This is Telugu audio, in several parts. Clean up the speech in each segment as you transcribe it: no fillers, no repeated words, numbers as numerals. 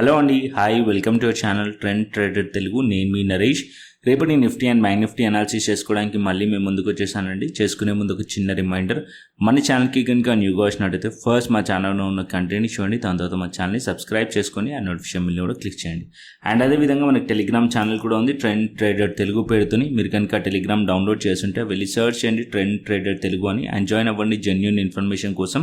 హలో అండి, hi, welcome to our channel trend trader Telugu. నేను మీ నరేష్. రేపటి Nifty and bank Nifty analysis చేసుకోవడానికి మళ్ళీ మేము ముందుకు వచ్చేసానండి. చేసుకునే ముందు ఒక చిన్న రిమైండర్, మన ఛానల్కి కనుక న్యూగా వచ్చినట్టయితే ఫస్ట్ మా ఛానల్లో ఉన్న కంటెంట్ చూడండి, దాని తర్వాత మా ఛానల్ని సబ్స్క్రైబ్ చేసుకొని ఆ నోటిఫికేషన్ బిల్ని కూడా క్లిక్ చేయండి. అండ్ అదేవిధంగా మనకి టెలిగ్రామ్ ఛానల్ కూడా ఉంది, ట్రెండ్ ట్రేడర్ తెలుగు పేరుతోని. మీరు కనుక టెలిగ్రామ్ డౌన్లోడ్ చేస్తుంటే వెళ్ళి సర్చ్ చేయండి ట్రెండ్ ట్రేడర్ తెలుగు అని, అండ్ జాయిన్ అవ్వండి జెన్యూన్ ఇన్ఫర్మేషన్ కోసం.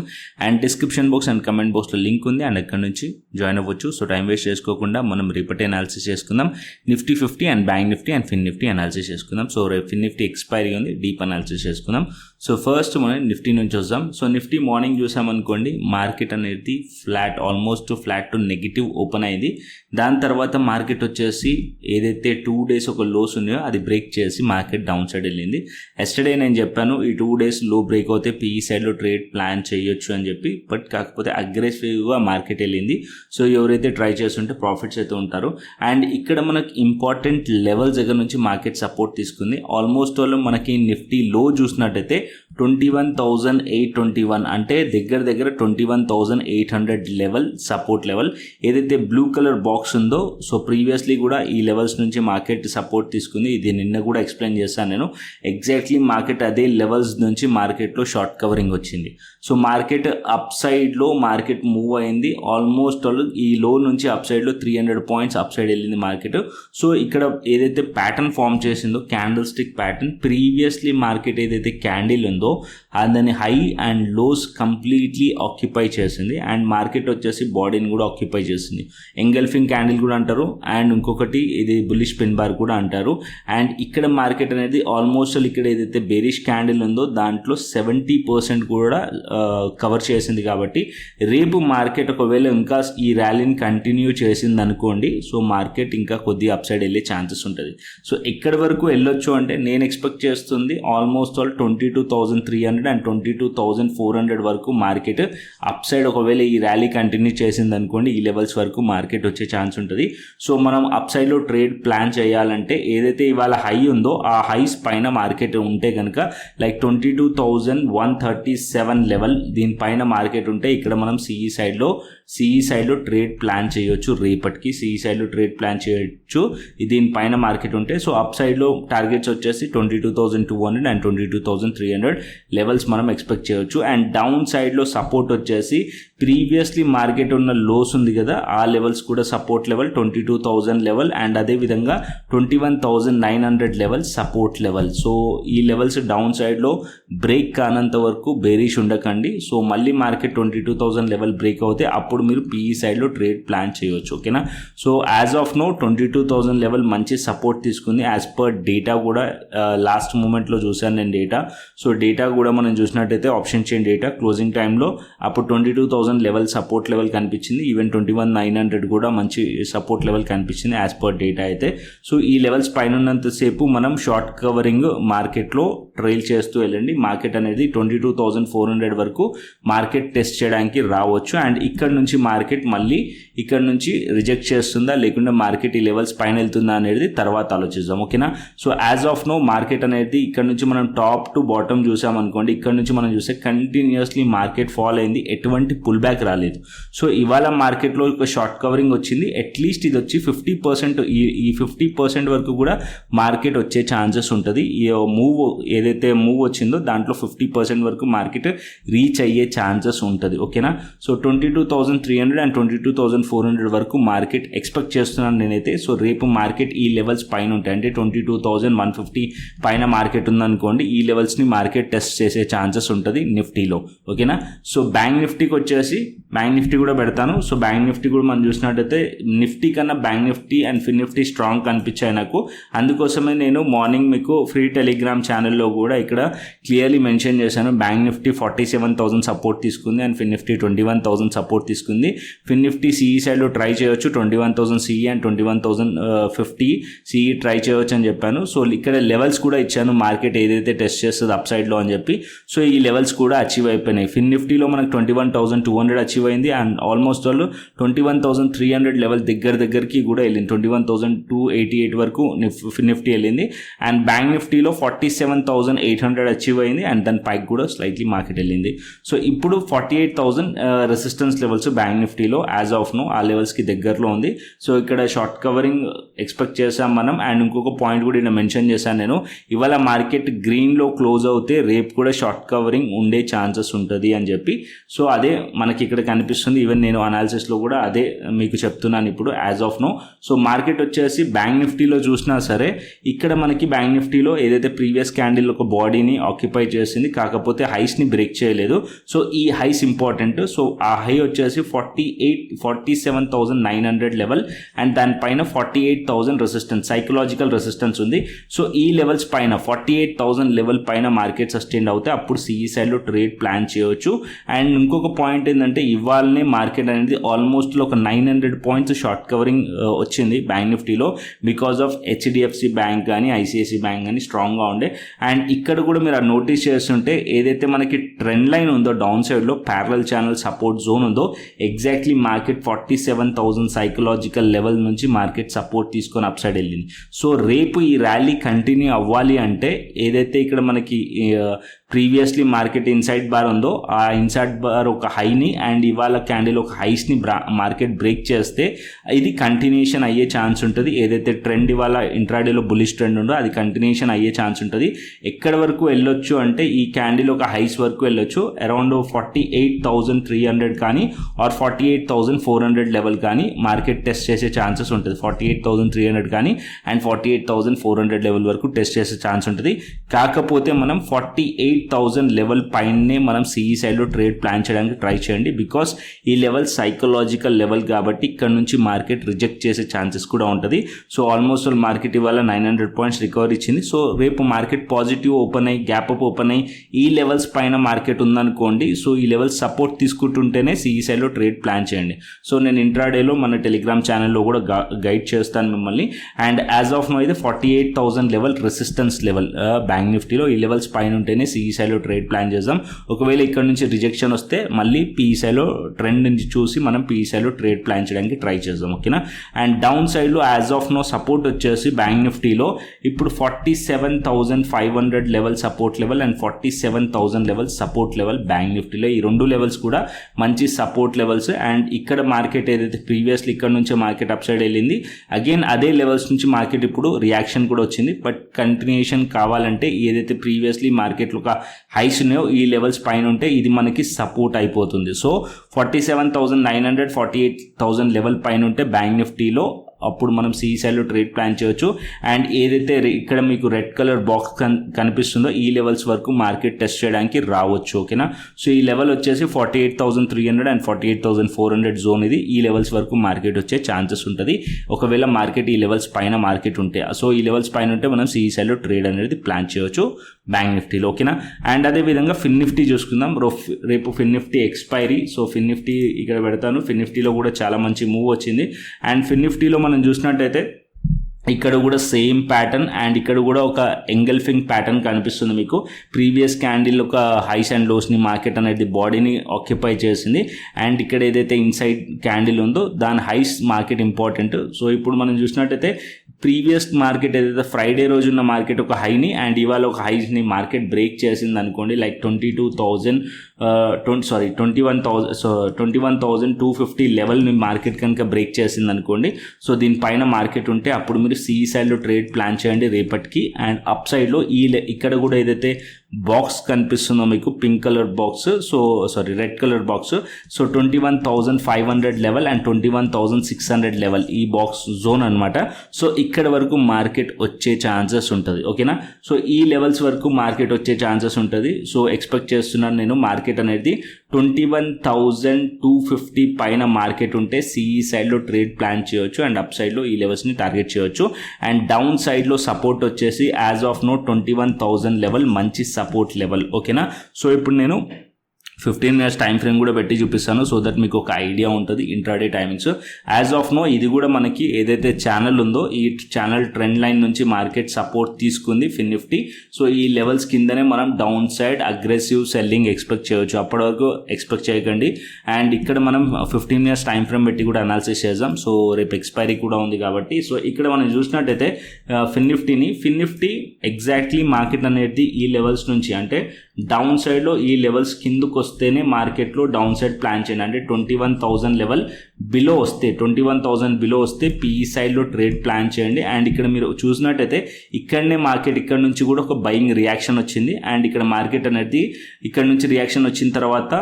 And description box and comment బాక్స్లో లింక్ ఉంది, అండ్ అక్కడ నుంచి జాయిన్ అవ్వచ్చు. సో టైం వేస్ట్ చేసుకోకుండా మనం రేపటి అనాలిసిస్ చేసుకుందాం. Nifty 50 and bank Nifty and fin Nifty analysis చేసుకుందాం. సో రేపు ఫిన్ నిఫ్టీ ఎక్స్పైరీ ఉంది, డీప్ అనాలిసిస్ చేసుకుందాం. సో ఫస్ట్ మనం నిఫ్టీ నుంచి వద్దాం. సో నిఫ్టీ మార్నింగ్ చూసామనుకోండి, మార్కెట్ అనేది flat, almost flat to negative open అయింది. దాని తర్వాత మార్కెట్ వచ్చేసి ఏదైతే 2 days ఒక లోస్ ఉన్నాయో అది బ్రేక్ చేసి మార్కెట్ డౌన్ సైడ్ వెళ్ళింది. ఎస్టర్డే నేను చెప్పాను ఈ 2 days లో బ్రేక్ అవుతే పీఈ సైడ్లో ట్రేడ్ ప్లాన్ చేయొచ్చు అని చెప్పి, బట్ కాకపోతే అగ్రెసివ్గా మార్కెట్ వెళ్ళింది. సో ఎవరైతే ట్రై చేస్తుంటే ప్రాఫిట్స్ అయితే ఉంటారు. అండ్ ఇక్కడ మనకి ఇంపార్టెంట్ లెవెల్స్ దగ్గర నుంచి మార్కెట్ సపోర్ట్ తీసుకుంది. ఆల్మోస్ట్ వాళ్ళు మనకి నిఫ్టీ లో చూసినట్టయితే 21,821 అంటే దగ్గర 21,800 లెవెల్ సపోర్ట్ లెవెల్. ఏదైతే బ్లూ కలర్ బాక్స్ ఉందో, సో ప్రీవియస్లీ కూడా ఈ లెవెల్స్ నుంచి మార్కెట్ సపోర్ట్ తీసుకుంది. ఇది నిన్న కూడా ఎక్స్ప్లెయిన్ చేశాను నేను. ఎగ్జాక్ట్లీ మార్కెట్ అదే లెవెల్స్ నుంచి మార్కెట్లో షార్ట్ కవరింగ్ వచ్చింది. సో మార్కెట్ అప్ సైడ్లో మార్కెట్ మూవ్ అయింది. ఆల్మోస్ట్ వాళ్ళు ఈ లో నుంచి అప్ సైడ్లో 300 పాయింట్స్ అప్ సైడ్ వెళ్ళింది మార్కెట్. సో ఇక్కడ ఏదైతే ప్యాటర్న్ ఫామ్ చేసిందో candlestick pattern, previously market ఏదైతే క్యాండిల్ ఉందో దాని high and lows completely occupy చేసింది. అండ్ మార్కెట్ వచ్చేసి బాడీని కూడా ఆక్యుపై చేసింది. ఎంగల్ఫింగ్ క్యాండిల్ కూడా అంటారు, అండ్ ఇంకొకటి ఇది బుల్లిష్ పెన్ బార్ కూడా అంటారు. అండ్ ఇక్కడ మార్కెట్ అనేది ఆల్మోస్ట్ ఇక్కడ ఏదైతే బేరిష్ క్యాండిల్ ఉందో దాంట్లో 70% కూడా కవర్ చేసింది. కాబట్టి రేపు మార్కెట్ ఒకవేళ ఇంకా ఈ ర్యాలీని కంటిన్యూ చేసింది అనుకోండి, సో మార్కెట్ ఇంకా కొద్దిగా అప్ సైడ్ వెళ్ళే ఛాన్సెస్ ఉంటుంది. సో ఎక్కడి వరకు వెళ్ళొచ్చు అంటే నేను ఎక్స్పెక్ట్ చేస్తుంది ఆల్మోస్ట్ ఆల్ 22,300 అండ్ 22,400 వరకు మార్కెట్ అప్ సైడ్ ఒకవేళ ఈ ర్యాలీ కంటిన్యూ చేసింది అనుకోండి, ఈ లెవెల్స్ వరకు మార్కెట్ వచ్చే ఛాన్స్ ఉంటుంది. సో మనం అప్ సైడ్లో ట్రేడ్ ప్లాన్ చేయాలంటే ఏదైతే ఇవాళ హై ఉందో ఆ హైస్ పైన మార్కెట్ ఉంటే కనుక లైక్ 22,137 లెవెల్ దీనిపైన మార్కెట్ ఉంటే ఇక్కడ మనం సిఈ సైడ్లో ట్రేడ్ ప్లాన్ చేయొచ్చు. రేపటికి సిఈ సైడ్లో ట్రేడ్ ప్లాన్ చేయొచ్చు దీనిపైన మార్కెట్ ఉంటే. సో అప్ సైడ్లో టార్గెట్స్ వచ్చేసి 22,200 అండ్ 22,300 లెవెల్స్ మనం ఎక్స్పెక్ట్ చేయొచ్చు. అండ్ డౌన్ సైడ్లో సపోర్ట్ వచ్చేసి ప్రీవియస్లీ మార్కెట్ ఉన్న లోస్ ఉంది కదా, ఆ లెవెల్స్ కూడా సపోర్ట్ లెవెల్ 22,000 లెవెల్, అండ్ అదేవిధంగా 21,900 లెవెల్ సపోర్ట్ లెవెల్. సో ఈ లెవెల్స్ డౌన్ సైడ్లో బ్రేక్ కానంత వరకు బేరిష్ ఉండకండి. సో మళ్ళీ మార్కెట్ 22,000 లెవెల్ బ్రేక్ అవుతే అప్పుడు మీరు పీఈ సైడ్లో ట్రేడ్ ప్లాన్ చేయవచ్చు. ఓకేనా. So as of now 22,000 level మంచి సపోర్ట్ తీసుకుంది. యాజ్ పర్ డేటా కూడా లాస్ట్ మూమెంట్లో చూశాను నేను డేటా. సో డేటా కూడా మనం చూసినట్టయితే ఆప్షన్ చైన్ డేటా క్లోజింగ్ టైంలో అప్పుడు 22,000 లెవెల్ సపోర్ట్ లెవెల్ కనిపించింది. ఈవెన్ 21,900 కూడా మంచి సపోర్ట్ లెవెల్ కనిపించింది యాజ్ పర్ డేటా అయితే. సో ఈ లెవెల్స్ పైన ఉన్నంతసేపు మనం షార్ట్ కవరింగ్ మార్కెట్లో ట్రైల్ చేస్తూ వెళ్ళండి. మార్కెట్ అనేది 22,400 వరకు మార్కెట్ టెస్ట్ చేయడానికి రావచ్చు. అండ్ ఇక్కడ నుంచి మార్కెట్ మళ్ళీ ఇక్కడ నుంచి రిజెక్ట్ చేస్తుందా లేకుంటే మార్కెట్ ఈ లెవెల్స్ పైన వెళ్తుందా అనేది తర్వాత ఆలోచిద్దాం. ఓకేనా. So as of now market అనేది ఇక్కడ నుంచి మనం టాప్ టు బాటమ్ చూసామనుకోండి, ఇక్కడ నుంచి మనం చూస్తే కంటిన్యూస్లీ మార్కెట్ ఫాల్ అయింది, ఎటువంటి పుల్ బ్యాక్ రాలేదు. సో ఇవాళ మార్కెట్లో ఒక షార్ట్ కవరింగ్ వచ్చింది. అట్లీస్ట్ ఇది వచ్చి 50% ఈ 50% వరకు కూడా మార్కెట్ వచ్చే ఛాన్సెస్ ఉంటుంది. ఈ మూవ్ ఏదైతే మూవ్ వచ్చిందో దాంట్లో 50% వరకు మార్కెట్ రీచ్ అయ్యే ఛాన్సెస్ ఉంటుంది. ఓకేనా. సో 22,300 అండ్ 22,400 వరకు మార్కెట్ ఎక్స్పెక్ట్ చేస్తున్నాను నేనైతే. సో రేపు మార్కెట్ ఈ లెవెల్స్ పైన ఉంటాయి, అంటే 22,150 పైన మార్కెట్ ఉందనుకోండి, ఈ లెవెల్స్ని మార్కెట్ టెస్ట్ చేసే ఛాన్సెస్ ఉంటుంది నిఫ్టీలో. ఓకేనా. సో బ్యాంక్ నిఫ్టీకి వచ్చేసి బ్యాంక్ నిఫ్టీ కూడా పెడతాను. సో బ్యాంక్ నిఫ్టీ కూడా మనం చూసినట్టయితే నిఫ్టీ కన్నా bank Nifty and fin Nifty strong కనిపించాయి నాకు. అందుకోసమే నేను మార్నింగ్ మీకు ఫ్రీ టెలిగ్రామ్ ఛానల్లో కూడా ఇక్కడ క్లియర్లీ మెన్షన్ చేశాను. బ్యాంక్ నిఫ్టీ 47,000 సపోర్ట్ తీసుకుంది అండ్ ఫిన్ నిఫ్టీ 21,000 సపోర్ట్ తీసుకుంది. ఫిన్ నిఫ్టీ సిఈ సైడ్లో ట్రై చేయొచ్చు, 21,000 సిఈ అండ్ 21,050 సిఈ ట్రై చేయొచ్చు అని చెప్పాను. సో ఇక్కడ లెవెల్స్ కూడా ఇచ్చాను, మార్కెట్ ఏదైతే టెస్ట్ చేస్తుంది అప్ సైడ్లో అని చెప్పి. సో ఈ లెవెల్స్ కూడా అచీవ్ అయిపోయినాయి. ఫిన్ నిఫ్టీలో మనకు 21,200 అచీవ్ అయింది అండ్ ఆల్మోస్ట్ వాళ్ళు 21,300 లెవెల్ దగ్గరికి కూడా వెళ్ళింది. 21,288 వరకు ఫిన్ నిఫ్టీ వెళ్ళింది. అండ్ బ్యాంక్ నిఫ్టీలో 47,800 అచీవ్ అయింది అండ్ దాని పైకి కూడా స్లైట్లీ మార్కెట్ వెళ్ళింది. సో ఇప్పుడు 48,000 రెసిస్టెన్స్ లెవెల్స్ బ్యాంక్ నిఫ్టీలో యాజ్ ఆఫ్ నో. ఆ లెవెల్స్కి దగ్గరలో ఉంది. సో ఇక్కడ షార్ట్ కవరింగ్ ఎక్స్పెక్ట్ చేసాం మనం. అండ్ ఇంకొక పాయింట్ కూడా ఇక్కడ మెన్షన్ చేశాను నేను, ఇవాళ మార్కెట్ గ్రీన్లో క్లోజ్ అవుతే రేపు కూడా షార్ట్ కవరింగ్ ఉండే ఛాన్సెస్ ఉంటుంది అని చెప్పి. సో అదే మనకి ఇక్కడ కనిపిస్తుంది. ఈవెన్ నేను అనాలిసిస్లో కూడా అదే మీకు చెప్తున్నాను ఇప్పుడు as of now. So market వచ్చేసి బ్యాంక్ నిఫ్టీలో చూసినా సరే ఇక్కడ మనకి బ్యాంక్ నిఫ్టీలో ఏదైతే ప్రీవియస్ క్యాండిల్ ఒక బాడీని ఆక్యుపై చేసింది, కాకపోతే హైస్ని బ్రేక్ చేయలేదు. సో ఈ హైస్ ఇంపార్టెంట్. సో ఆ హై వచ్చేసి 47,900 లెవెల్ అండ్ దానిపైన 48,000 రెసిస్టెన్స్, సైకలాజికల్ రెసిస్టెన్స్ ఉంది. సో ఈ లెవెల్స్ పైన 48,000 లెవెల్ పైన మార్కెట్ సస్టైన్ అవుతే అప్పుడు సిఈ సైడ్లో ట్రేడ్ ప్లాన్ చేయవచ్చు. అండ్ ఇంకొక పాయింట్ ఏంటంటే ఇవాళనే మార్కెట్ అనేది ఆల్మోస్ట్ ఒక 900 పాయింట్స్ షార్ట్ కవరింగ్ వచ్చింది బ్యాంక్ నిఫ్టీలో బికాస్ ఆఫ్ హెచ్డిఎఫ్సి బ్యాంక్ కానీ ఐసిఐసి బ్యాంక్ కానీ స్ట్రాంగ్గా ఉండే. అండ్ ఇక్కడ కూడా మీరు నోటీస్ చేస్తుంటే ఏదైతే మనకి ట్రెండ్ లైన్ ఉందో డౌన్ సైడ్లో ప్యారలల్ ఛానల్ సపోర్ట్ జోన్ ఉందో ఎగ్జాక్ట్లీ మార్కెట్ 47,000 సైకలాజికల్ లెవెల్ నుంచి మార్కెట్ సపోర్ట్ తీసుకొని అప్ సైడ్ వెళ్ళింది. సో రేపు ఈ ర్యాలీ కంటిన్యూ అవ్వాలి అంటే ఏదైతే ఇక్కడ మనకి ప్రీవియస్లీ మార్కెట్ ఇన్సైడ్ బార్ ఉందో ఆ ఇన్సైడ్ బార్ ఒక హైని అండ్ ఇవాళ క్యాండిల్ ఒక హైస్ని మార్కెట్ బ్రేక్ చేస్తే ఇది కంటిన్యూషన్ అయ్యే ఛాన్స్ ఉంటుంది. ఏదైతే ట్రెండ్ ఇవాళ ఇంట్రాడేలో బులిష్ ట్రెండ్ ఉందో అది కంటిన్యూషన్ అయ్యే ఛాన్స్ ఉంటుంది. ఎక్కడి వరకు వెళ్ళొచ్చు అంటే ఈ క్యాండిల్ ఒక హైస్ వరకు వెళ్ళొచ్చు, అరౌండ్ 48,300 కానీ ఆర్ 48,400 లెవెల్ కానీ మార్కెట్ టెస్ట్ చేసే ఛాన్సెస్ ఉంటుంది. 48,300 కానీ అండ్ 48,400 లెవెల్ వరకు టెస్ట్ చేసే ఛాన్స్ ఉంటుంది. కాకపోతే మనం 48,000 లెవెల్ పైనే మనం సిఈ సైడ్లో ట్రేడ్ ప్లాన్ చేయడానికి ట్రై చేయండి. బికాస్ ఈ లెవెల్ సైకలాజికల్ లెవెల్ కాబట్టి ఇక్కడ నుంచి మార్కెట్ రిజెక్ట్ చేసే ఛాన్సెస్ కూడా ఉంటుంది. సో ఆల్మోస్ట్ మార్కెట్ ఇవాళ 900 పాయింట్స్ రికవరీ ఇచ్చింది. సో రేపు మార్కెట్ పాజిటివ్ ఓపెన్ అయ్యి గ్యాప్ అప్ ఓపెన్ అయ్యి ఈ లెవెల్స్ పైన మార్కెట్ ఉందనుకోండి. సో ఈ లెవెల్స్ సపోర్ట్ తీసుకుంటుంటేనే సిఈ సైడ్లో ట్రేడ్ ప్లాన్ చేయండి. సో నేను ఇంట్రాడేలో మన టెలిగ్రామ్ ఛానల్లో కూడా గైడ్ చేస్తాను మిమ్మల్ని. అండ్ యాజ్ ఆఫ్ నో అయితే 48,000 లెవెల్ రెసిస్టెన్స్ లెవెల్ బ్యాంక్ నిఫ్టీలో ఈ లెవెల్స్ పైన ఉంటేనే సిఈ సైడ్లో ట్రేడ్ ప్లాన్ చేద్దాం. ఒకవేళ ఇక్కడ నుంచి రిజెక్షన్ వస్తే మళ్ళీ పిఈ సైడ్లో ట్రెండ్ నుంచి చూసి మనం పిఈ సైడ్లో ట్రేడ్ ప్లాన్ చేయడానికి ట్రై చేద్దాం. ఓకేనా. అండ్ డౌన్ సైడ్లో యాజ్ ఆఫ్ నో సపోర్ట్ వచ్చేసి బ్యాంక్ నిఫ్టీలో ఇప్పుడు 47,500 level support level and 47,000 level support level bank నిఫ్టీలో. ఈ రెండు లెవెల్స్ కూడా మంచి సపోర్ట్ లెవెల్స్. అండ్ ఇక్కడ మార్కెట్ ఏదైతే ప్రీవియస్లీ ఇక్కడ నుంచి మార్కెట్ అప్ సైడ్ వెళ్ళింది అగైన్ అదే లెవెల్స్ నుంచి మార్కెట్ ఇప్పుడు రియాక్షన్ కూడా వచ్చింది. బట్ కంటిన్యూషన్ కావాలంటే ఏదైతే ప్రీవియస్లీ మార్కెట్లో ఒక హైస్ ఉన్నాయో ఈ లెవెల్స్ పైన ఉంటే ఇది మనకి సపోర్ట్ అయిపోతుంది. సో 47,900 48,000 లెవెల్ పైన ఉంటే బ్యాంక్ నిఫ్టీలో అప్పుడు మనం సిఈ సైడ్లో ట్రేడ్ ప్లాన్ చేయొచ్చు. అండ్ ఏదైతే ఇక్కడ మీకు రెడ్ కలర్ బాక్స్ కనిపిస్తుందో ఈ లెవెల్స్ వరకు మార్కెట్ టెస్ట్ చేయడానికి రావచ్చు. ఓకేనా. సో ఈ లెవెల్ వచ్చేసి 48,300 అండ్ 48,400 జోన్ ఇది. ఈ లెవెల్స్ వరకు మార్కెట్ వచ్చే ఛాన్సెస్ ఉంటుంది ఒకవేళ మార్కెట్ ఈ లెవెల్స్ పైన మార్కెట్ ఉంటే. సో ఈ లెవెల్స్ పైన ఉంటే మనం సిఈ సైడ్లో ట్రేడ్ అనేది ప్లాన్ చేయొచ్చు బ్యాంక్ నిఫ్టీలో. ఓకేనా. అండ్ అదేవిధంగా ఫిన్ నిఫ్టీ చూసుకుందాం. రేపు ఫిన్ నిఫ్టీ ఎక్స్పైరీ. సో ఫిన్ నిఫ్టీ ఇక్కడ పెడతాను. ఫిన్ నిఫ్టీలో కూడా చాలా మంచి మూవ్ వచ్చింది. అండ్ ఫిన్ నిఫ్టీలో మనం చూసినట్టయితే ఇక్కడ కూడా సేమ్ ప్యాటర్న్ అండ్ ఇక్కడ కూడా ఒక ఎంగల్ఫింగ్ ప్యాటర్న్ కనిపిస్తుంది మీకు. ప్రీవియస్ క్యాండిల్ ఒక హైస్ అండ్ లోస్ని మార్కెట్ అనేది బాడీని ఆక్యుపై చేసింది. అండ్ ఇక్కడ ఏదైతే ఇన్సైడ్ క్యాండిల్ ఉందో దాని హైస్ మార్కెట్ ఇంపార్టెంట్. సో ఇప్పుడు మనం చూసినట్టయితే ప్రీవియస్ మార్కెట్ ఏదైతే ఫ్రైడే రోజు ఉన్న మార్కెట్ ఒక హైని అండ్ ఇవాళ ఒక హైస్ని మార్కెట్ బ్రేక్ చేసింది అనుకోండి. లైక్ 21,250 లెవెల్ని మార్కెట్ కనుక బ్రేక్ చేసింది అనుకోండి. సో దీనిపైన మార్కెట్ ఉంటే అప్పుడు మీరు సిఈ సైడ్లో ట్రేడ్ ప్లాన్ చేయండి రేపటికి. అండ్ అప్ సైడ్లో ఇక్కడ కూడా ఏదైతే బాక్స్ కనిపిస్తుందో మీకు pink colour box, red colour box. So 21,500 level and 21,600 level ఈ బాక్స్ జోన్ అనమాట. సో ఇక్కడ వరకు మార్కెట్ వచ్చే ఛాన్సెస్ ఉంటుంది. ఓకేనా. సో ఈ లెవెల్స్ వరకు మార్కెట్ వచ్చే ఛాన్సెస్ ఉంటుంది. సో ఎక్స్పెక్ట్ చేస్తున్నాను నేను మార్కెట్ అనేది 21,250 పైన మార్కెట్ ఉంటే సిఈ సైడ్లో ట్రేడ్ ప్లాన్ చేయొచ్చు అండ్ అప్ సైడ్లో ఈ లెవెల్స్ని టార్గెట్ చేయొచ్చు. అండ్ డౌన్ సైడ్లో సపోర్ట్ వచ్చేసి యాజ్ ఆఫ్ నో 21,000 లెవెల్ మంచి సపోర్ట్ లెవెల్. ఓకేనా. సో ఇప్పుడు నేను 15 minutes టైం ఫ్రేమ్ కూడా పెట్టి చూపిస్తాను సో దట్ మీకు ఒక ఐడియా ఉంటుంది intraday timings. As of now ఇది కూడా మనకి ఏదైతే ఛానల్ ఉందో ఈ ఛానల్ ట్రెండ్ లైన్ నుంచి మార్కెట్ సపోర్ట్ తీసుకుంది ఫిన్ నిఫ్టీ. సో ఈ లెవెల్స్ కిందనే మనం down side aggressive selling expect చేయొచ్చు. అప్పటి వరకు ఎక్స్పెక్ట్ చేయకండి. అండ్ ఇక్కడ మనం 15 minutes టైం ఫ్రేమ్ పెట్టి కూడా అనాలిసిస్ చేద్దాం. సో రేపు ఎక్స్పైరీ కూడా ఉంది కాబట్టి. సో ఇక్కడ మనం చూసినట్టయితే ఫిన్ నిఫ్టీ ఎగ్జాక్ట్లీ మార్కెట్ అనేది ఈ లెవెల్స్ నుంచి అంటే డౌన్ సైడ్లో ఈ లెవెల్స్ కిందకు వస్తేనే మార్కెట్లో డౌన్ సైడ్ ప్లాన్ చేయండి. అంటే 21,000 లెవెల్ బిలో వస్తే 21,000 బిలో వస్తే పీఈ సైడ్లో ట్రేడ్ ప్లాన్ చేయండి. అండ్ ఇక్కడ మీరు చూసినట్టయితే ఇక్కడనే మార్కెట్ ఇక్కడ నుంచి కూడా ఒక బయింగ్ రియాక్షన్ వచ్చింది. అండ్ ఇక్కడ మార్కెట్ అనేది ఇక్కడ నుంచి రియాక్షన్ వచ్చిన తర్వాత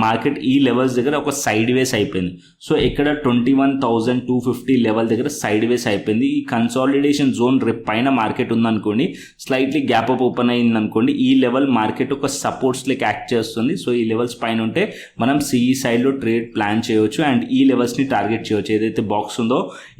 మార్కెట్ ఈ లెవెల్స్ దగ్గర ఒక సైడ్ వేస్ అయిపోయింది. సో ఇక్కడ 21,250 లెవెల్ దగ్గర సైడ్ వేస్ అయిపోయింది. ఈ కన్సాలిడేషన్ జోన్ రేపు పైన మార్కెట్ ఉందనుకోండి, స్లైట్లీ గ్యాప్ అప్ ఓపెన్ అయింది అనుకోండి, ఈ లెవెల్ మార్కెట్ ఒక సపోర్ట్స్ లెక్క యాక్ట్ చేస్తుంది. సో ఈ లెవెల్స్ పైన ఉంటే మనం సిఈ సైడ్లో ట్రేడ్ ప్లాన్ చేయవచ్చు అండ్ ఈ లెవెల్స్ని టార్గెట్ చేయవచ్చు. ఏదైతే బాక్స్ ఉందో,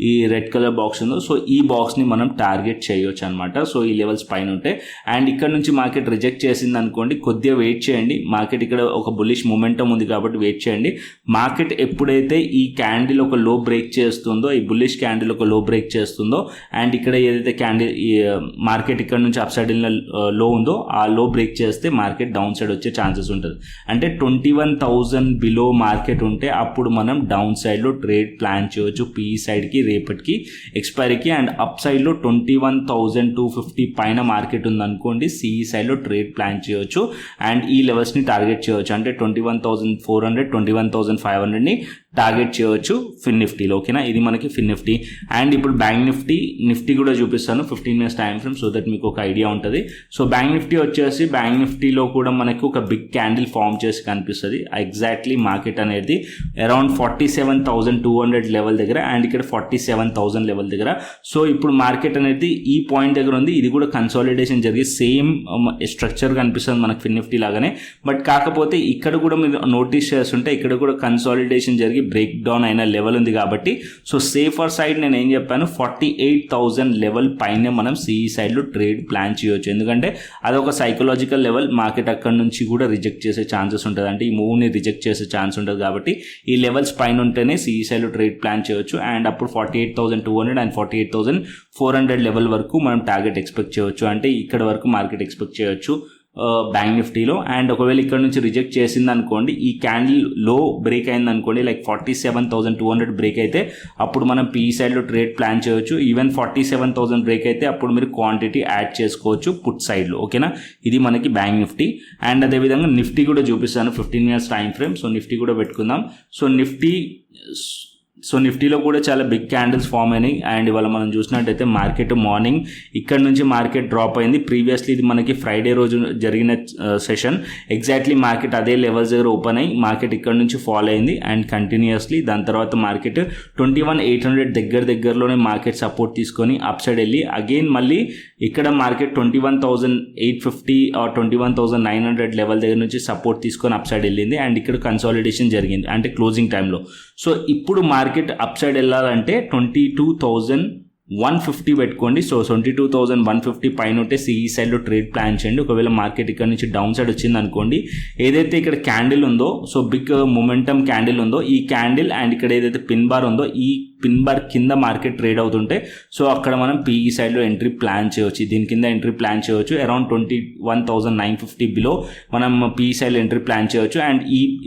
ఈ రెడ్ కలర్ బాక్స్ ఉందో, సో ఈ బాక్స్ని మనం టార్గెట్ చేయవచ్చు అనమాట. సో ఈ లెవెల్స్ పైన ఉంటే అండ్ ఇక్కడ నుంచి మార్కెట్ రిజెక్ట్ చేసింది అనుకోండి, కొద్దిగా వెయిట్ చేయండి. మార్కెట్ ఇక్కడ ఒక బుల్లిష్ మొమెంటం ఉంది కాబట్టి వెయిట్ చేయండి. మార్కెట్ ఎప్పుడైతే ఈ క్యాండిల్ ఒక లో బ్రేక్ చేస్తుందో, ఈ బుల్లిష్ క్యాండిల్ ఒక లో బ్రేక్ చేస్తుందో అండ్ ఇక్కడ ఏదైతే క్యాండిల్ మార్కెట్ ఇక్కడ నుంచి అప్ సైడ్ లో ఉందో ఆ లో బ్రేక్ చేస్తే మార్కెట్ డౌన్ సైడ్ వచ్చే ఛాన్సెస్ ఉంటుంది. అంటే 21,000 బిలో మార్కెట్ ఉంటే అప్పుడు మనం డౌన్ సైడ్లో ట్రేడ్ ప్లాన్ చేయవచ్చు పీఈ సైడ్కి రేపటికి ఎక్స్పైరీకి. అండ్ అప్ సైడ్లో 21,250 పైన మార్కెట్ ఉందనుకోండి, సిఈ సైడ్లో ట్రేడ్ ప్లాన్ చేయవచ్చు అండ్ ఈ లెవెల్స్ని టార్గెట్ చేయవచ్చు. అంటే 21,400 21,500ని టార్గెట్ చేయవచ్చు ఫిన్ నిఫ్టీలో. ఓకేనా, ఇది మనకి ఫిన్ నిఫ్టీ. అండ్ ఇప్పుడు బ్యాంక్ నిఫ్టీ కూడా చూపిస్తాను 15 minutes time frame, so that మీకు ఒక ఐడియా ఉంటుంది. సో బ్యాంక్ నిఫ్టీ వచ్చేసి బ్యాంక్ నిఫ్టీలో కూడా మనకు ఒక బిగ్ క్యాండిల్ ఫామ్ చేసి కనిపిస్తుంది. ఎగ్జాక్ట్లీ మార్కెట్ అనేది అరౌండ్ 47,200 లెవెల్ దగ్గర అండ్ ఇక్కడ 47,000 లెవెల్ దగ్గర. సో ఇప్పుడు మార్కెట్ అనేది ఈ పాయింట్ దగ్గర ఉంది. ఇది కూడా కన్సాలిడేషన్ జరిగి సేమ్ స్ట్రక్చర్ కనిపిస్తుంది మనకు ఫిన్ నిఫ్టీ లాగానే. బట్ కాకపోతే ఇక్కడ కూడా మీరు నోటీస్ చేస్తుంటే ఇక్కడ కూడా కన్సాలిడేషన్ జరిగి బ్రేక్ డౌన్ అయిన లెవెల్ ఉంది కాబట్టి సో సేఫర్ సైడ్ నేను ఏం చెప్పాను, 48,000 లెవెల్ పైన మనం సిఈ సైడ్లో ట్రేడ్ ప్లాన్ చేయవచ్చు. ఎందుకంటే అదొక సైకలాజికల్ లెవెల్, మార్కెట్ అక్కడ నుంచి కూడా రిజెక్ట్ చేసే ఛాన్సెస్ ఉంటుంది. అంటే ఈ మూవ్ని రిజెక్ట్ చేసే ఛాన్స్ ఉంటుంది కాబట్టి ఈ లెవెల్స్ పైన ఉంటేనే సిఈ సైడ్లో ట్రేడ్ ప్లాన్ చేయవచ్చు. అండ్ అప్పుడు 48,200 అండ్ 48,400 లెవెల్ వరకు మనం టార్గెట్ ఎక్స్పెక్ట్ చేయవచ్చు. అంటే ఇక్కడ వరకు మార్కెట్ ఎక్స్పెక్ట్ చేయవచ్చు బ్యాంక్ నిఫ్టీలో. అండ్ ఒకవేళ ఇక్కడ నుంచి రిజెక్ట్ చేసింది అనుకోండి, ఈ క్యాండిల్ లో బ్రేక్ అయింది అనుకోండి, లైక్ 47,200 బ్రేక్ అయితే అప్పుడు మనం పీఈ సైడ్లో ట్రేడ్ ప్లాన్ చేయవచ్చు. ఈవెన్ 47,000 బ్రేక్ అయితే అప్పుడు మీరు క్వాంటిటీ యాడ్ చేసుకోవచ్చు పుట్ సైడ్లో. ఓకేనా, ఇది మనకి బ్యాంక్ నిఫ్టీ. అండ్ అదేవిధంగా నిఫ్టీ కూడా చూపిస్తాను 15 minutes time frame. So Nifty కూడా పెట్టుకుందాం. సో నిఫ్టీలో కూడా చాలా బిగ్ క్యాండిల్స్ ఫామ్ అయినాయి. అండ్ ఇవాళ మనం చూసినట్టయితే మార్కెట్ మార్నింగ్ ఇక్కడ నుంచి మార్కెట్ డ్రాప్ అయింది. ప్రీవియస్లీ ఇది మనకి ఫ్రైడే రోజు జరిగిన సెషన్. ఎగ్జాక్ట్లీ మార్కెట్ అదే లెవెల్స్ దగ్గర ఓపెన్ అయ్యి మార్కెట్ ఇక్కడ నుంచి ఫాల్ అయింది అండ్ కంటిన్యూస్లీ దాని తర్వాత మార్కెట్ 21,800 దగ్గరలోనే మార్కెట్ సపోర్ట్ తీసుకొని అప్ సైడ్ వెళ్ళి అగైన్ మళ్ళీ ఇక్కడ మార్కెట్ 21,850 ఆర్ 21,900 లెవెల్ దగ్గర నుంచి సపోర్ట్ తీసుకొని అప్ సైడ్ వెళ్ళింది అండ్ ఇక్కడ కన్సాలిడేషన్ జరిగింది అంటే క్లోజింగ్ టైంలో. సో ఇప్పుడు మార్కెట్ అప్ సైడ్ వెళ్ళాలంటే 22,150 పెట్టుకోండి. సో 22,150 పైన ఉంటే సిఈ సైడ్లో ట్రేడ్ ప్లాన్ చేయండి. ఒకవేళ మార్కెట్ ఇక్కడ నుంచి డౌన్ సైడ్ వచ్చింది అనుకోండి, ఏదైతే ఇక్కడ క్యాండిల్ ఉందో, సో బిగ్ మొమెంటమ్ క్యాండిల్ ఉందో, ఈ క్యాండిల్ అండ్ ఇక్కడ ఏదైతే పిన్ బార్ ఉందో, ఈ పిన్ బార్ కింద మార్కెట్ ట్రేడ్ అవుతుంటే సో అక్కడ మనం పీఈ సైడ్లో ఎంట్రీ ప్లాన్ చేయవచ్చు. దీని కింద ఎంట్రీ ప్లాన్ చేయవచ్చు. అరౌండ్ 21,950 బిలో మనం పీఈ సైడ్లో ఎంట్రీ ప్లాన్ చేయవచ్చు. అండ్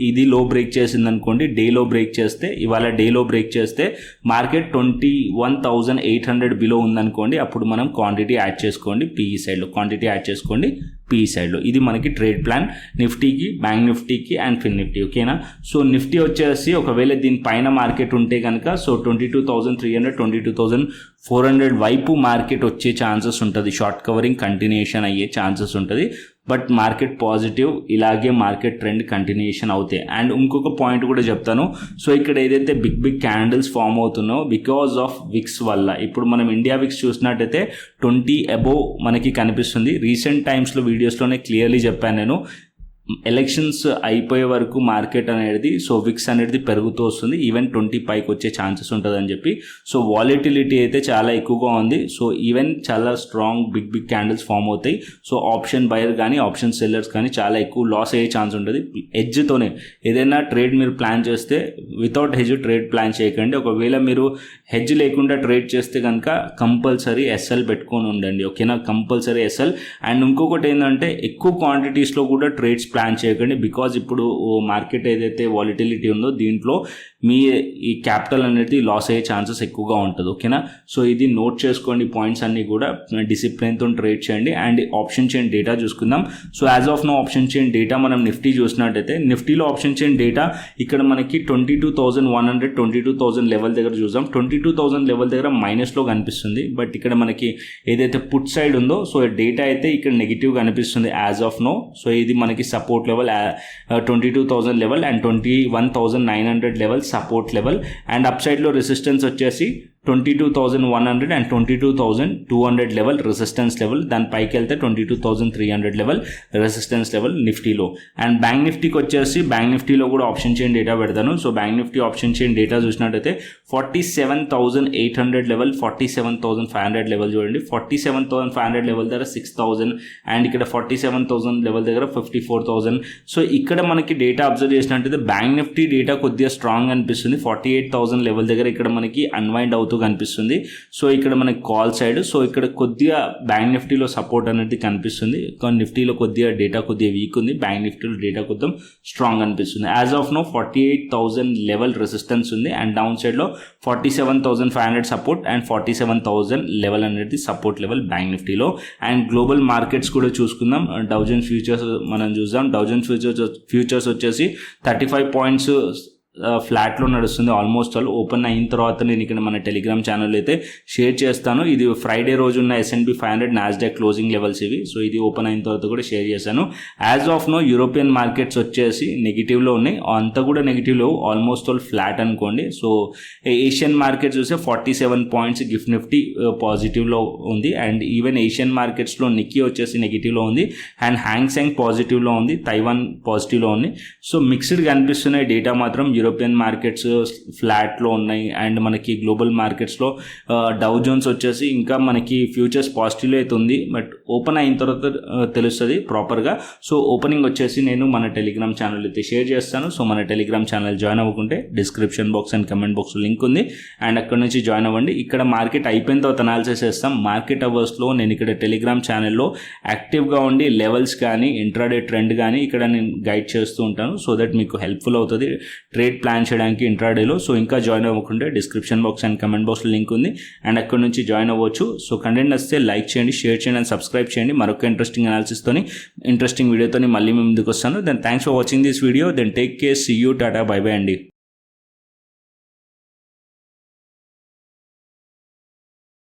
ఇది లో బ్రేక్ చేసింది అనుకోండి, డేలో బ్రేక్ చేస్తే, ఇవాళ డేలో బ్రేక్ చేస్తే మార్కెట్ 21,800 బిలో ఉందనుకోండి, అప్పుడు మనం క్వాంటిటీ యాడ్ చేసుకోండి పీఈ సైడ్లో, క్వాంటిటీ యాడ్ చేసుకోండి పీఈ సైడ్లో. ఇది మనకి ట్రేడ్ ప్లాన్ నిఫ్టీకి, బ్యాంక్ నిఫ్టీకి అండ్ ఫిన్ నిఫ్టీ. ఓకేనా, సో నిఫ్టీ వచ్చేసి ఒకవేళ దీని పైన మార్కెట్ ఉంటే కనుక సో 22,300 22,400 వైపు మార్కెట్ వచ్చే ఛాన్సెస్ ఉంటుంది. షార్ట్ కవరింగ్ కంటిన్యూషన్ అయ్యే ఛాన్సెస్ ఉంటుంది. బట్ మార్కెట్ పాజిటివ్, ఇలాగే మార్కెట్ ట్రెండ్ కంటిన్యూషన్ అవుతాయి. అండ్ ఇంకొక పాయింట్ కూడా చెప్తాను. సో ఇక్కడ ఏదైతే బిగ్ క్యాండిల్స్ ఫామ్ అవుతున్నాయో బికాజ్ ఆఫ్ విక్స్ వల్ల, ఇప్పుడు మనం ఇండియా విక్స్ చూసినట్టయితే 20 అబోవ్ మనకి కనిపిస్తుంది. రీసెంట్ టైమ్స్లో వీడియోస్లోనే క్లియర్లీ చెప్పాను నేను, ఎలక్షన్స్ అయిపోయే వరకు మార్కెట్ అనేది సో విక్స్ అనేది పెరుగుతూ వస్తుంది, ఈవెన్ 20 పైకి వచ్చే ఛాన్సెస్ ఉంటుందని చెప్పి. సో వాలిటిలిటీ అయితే చాలా ఎక్కువగా ఉంది. సో ఈవెన్ చాలా స్ట్రాంగ్ బిగ్ క్యాండిల్స్ ఫామ్ అవుతాయి. సో ఆప్షన్ బయర్ కానీ ఆప్షన్ సెల్లర్స్ కానీ చాలా ఎక్కువ లాస్ అయ్యే ఛాన్స్ ఉంటుంది. హెడ్జ్తోనే ఏదైనా ట్రేడ్ మీరు ప్లాన్ చేస్తే వితౌట్ హెడ్జ్ ట్రేడ్ ప్లాన్ చేయకండి. ఒకవేళ మీరు హెడ్జ్ లేకుండా ట్రేడ్ చేస్తే కనుక కంపల్సరీ ఎస్ఎల్ పెట్టుకొని ఉండండి. ఓకేనా, కంపల్సరీ ఎస్ఎల్. అండ్ ఇంకొకటి ఏంటంటే ఎక్కువ క్వాంటిటీస్లో కూడా ట్రేడ్స్ ప్లాన్ చేయకండి. బికాజ్ ఇప్పుడు మార్కెట్ ఏదైతే వాలిటిలిటీ ఉందో దీంట్లో మీ ఈ క్యాపిటల్ అనేది లాస్ అయ్యే ఛాన్సెస్ ఎక్కువగా ఉంటుంది. ఓకేనా, సో ఇది నోట్ చేసుకోండి పాయింట్స్ అన్నీ కూడా, డిసిప్లిన్తో ట్రేడ్ చేయండి. అండ్ ఆప్షన్ చైన్ డేటా చూసుకుందాం. So as of now option chain data మనం నిఫ్టీ చూసినట్టయితే నిఫ్టీలో ఆప్షన్ చైన్ డేటా ఇక్కడ మనకి 22,100 22,000 లెవెల్ దగ్గర చూద్దాం. 22,000 లెవెల్ దగ్గర మైనస్లో కనిపిస్తుంది. బట్ ఇక్కడ మనకి ఏదైతే పుట్ సైడ్ ఉందో సో డేటా అయితే ఇక్కడ నెగిటివ్ కనిపిస్తుంది యాజ్ ఆఫ్ నో. సో ఇది మనకి support level 22,000 level and 21,900 level support level. And up సైడ్లో రెసిస్టెన్స్ వచ్చేసి 22,100 అండ్ 22,200 లెవెల్ రెసిస్టెన్స్ లెవెల్. దాని పైకి వెళ్తే 22,300 లెవెల్ రెసిస్టెన్స్ లెవెల్ నిఫ్టీలో. అండ్ బ్యాంక్ నిఫ్టీకి వచ్చేసి బ్యాంక్ నిఫ్టీలో కూడా ఆప్షన్ చైన్ డేటా పెడతాను. So bank Nifty option chain data చూసినట్టయితే 47,800 లెవెల్ 47,500 లెవెల్ చూడండి. 47,500 లెవెల్ దగ్గర 6,000 అండ్ ఇక్కడ 47,000 లెవెల్ దగ్గర 54,000. సో ఇక్కడ మనకి డేటా అబ్జర్వ్ చేసినట్టయితే బ్యాంక్ నిఫ్టీ డేటా కొద్దిగా స్ట్రాంగ్ అనిపిస్తుంది. 48,000 లెవెల్ దగ్గర ఇక్కడ మనకి అన్వైండ్ అవుతూ కనిపిస్తుంది. సో ఇక్కడ మనకి కాల్ సైడ్. సో ఇక్కడ కొద్దిగా బ్యాంక్ నిఫ్టీలో సపోర్ట్ అనేది కనిపిస్తుంది. కానీ నిఫ్టీలో కొద్దిగా డేటా కొద్దిగా వీక్ ఉంది, బ్యాంక్ నిఫ్టీలో డేటా కొంచెం స్ట్రాంగ్ అనిపిస్తుంది. As of now 48,000 level resistance ఉంది అండ్ డౌన్ సైడ్లో 47,500 సపోర్ట్ అండ్ 47,000 లెవెల్ అనేది సపోర్ట్ లెవెల్ బ్యాంక్ నిఫ్టీలో. అండ్ గ్లోబల్ మార్కెట్స్ కూడా చూసుకుందాం. డౌ జోన్స్ ఫ్యూచర్స్ మనం చూద్దాం. డౌ జోన్స్ ఫ్యూచర్స్ వచ్చేసి 35 పాయింట్స్ ఫ్లాట్లో నడుస్తుంది. ఆల్మోస్ట్ ఆల్ ఓపెన్ అయిన తర్వాత నేను ఇక్కడ మన టెలిగ్రామ్ ఛానల్ అయితే షేర్ చేస్తాను. ఇది ఫ్రైడే రోజు ఉన్న S&P 500 నాస్డాక్ క్లోజింగ్ లెవెల్స్ ఇవి. సో ఇది ఓపెన్ అయిన తర్వాత కూడా షేర్ చేశాను. As of now European markets వచ్చేసి నెగిటివ్లో ఉన్నాయి, అంతా కూడా నెగిటివ్లో ఆల్మోస్ట్ ఆల్ ఫ్లాట్ అనుకోండి. సో ఏషియన్ మార్కెట్ చూస్తే 47 పాయింట్స్ గిఫ్ట్ నిఫ్టీ పాజిటివ్లో ఉంది. అండ్ ఈవెన్ ఏషియన్ మార్కెట్స్లో నిక్కీ వచ్చేసి నెగిటివ్లో ఉంది అండ్ హ్యాంగ్ సెంగ్ పాజిటివ్లో ఉంది, తైవాన్ పాజిటివ్లో ఉంది. సో మిక్స్డ్ కనిపిస్తున్నాయి డేటా మాత్రం. యూరోపియన్ మార్కెట్స్ ఫ్లాట్లో ఉన్నాయి అండ్ మనకి గ్లోబల్ మార్కెట్స్లో డౌ జోన్స్ వచ్చేసి ఇంకా మనకి ఫ్యూచర్స్ పాజిటివ్లో అయితే ఉంది. బట్ ఓపెన్ అయిన తర్వాత తెలుస్తుంది ప్రాపర్గా. సో ఓపెనింగ్ వచ్చేసి నేను మన టెలిగ్రామ్ ఛానల్ అయితే షేర్ చేస్తాను. సో మన టెలిగ్రామ్ ఛానల్ జాయిన్ అవ్వకుంటే డిస్క్రిప్షన్ బాక్స్ అండ్ కమెంట్ బాక్స్లో లింక్ ఉంది అండ్ అక్కడ నుంచి జాయిన్ అవ్వండి. ఇక్కడ మార్కెట్ అయిపోయిన తర్వాత అనాలిసిస్ చేస్తాం. మార్కెట్ అవర్స్లో నేను ఇక్కడ టెలిగ్రామ్ ఛానల్లో యాక్టివ్గా ఉండి లెవెల్స్ కానీ ఇంట్రాడే ట్రెండ్ కానీ ఇక్కడ నేను గైడ్ చేస్తూ ఉంటాను. సో దట్ మీకు హెల్ప్ఫుల్ అవుతుంది ట్రేడ్ ప్లాన్ చేయడానికి ఇంట్రాడేలో. సో ఇంకా జాయిన్ అవ్వకుంటే డిస్క్రిప్షన్ బాక్స్ అండ్ కమెంట్ బాక్స్లో లింక్ ఉంది అండ్ అక్కడ నుంచి జాయిన్ అవ్వచ్చు. సో కంటెంట్ నచ్చితే లైక్ చేయండి, షేర్ చేయండి అండ్ సబ్స్క్రైబ్ చేయండి. మరొక ఇంట్రెస్టింగ్ అనాలిసిస్తోని ఇంట్రెస్టింగ్ వీడియోతో మళ్ళీ మేము ముందుకు వస్తాను. Then thanks for watching this video. Then take care, see you, tata, bye bye అండి.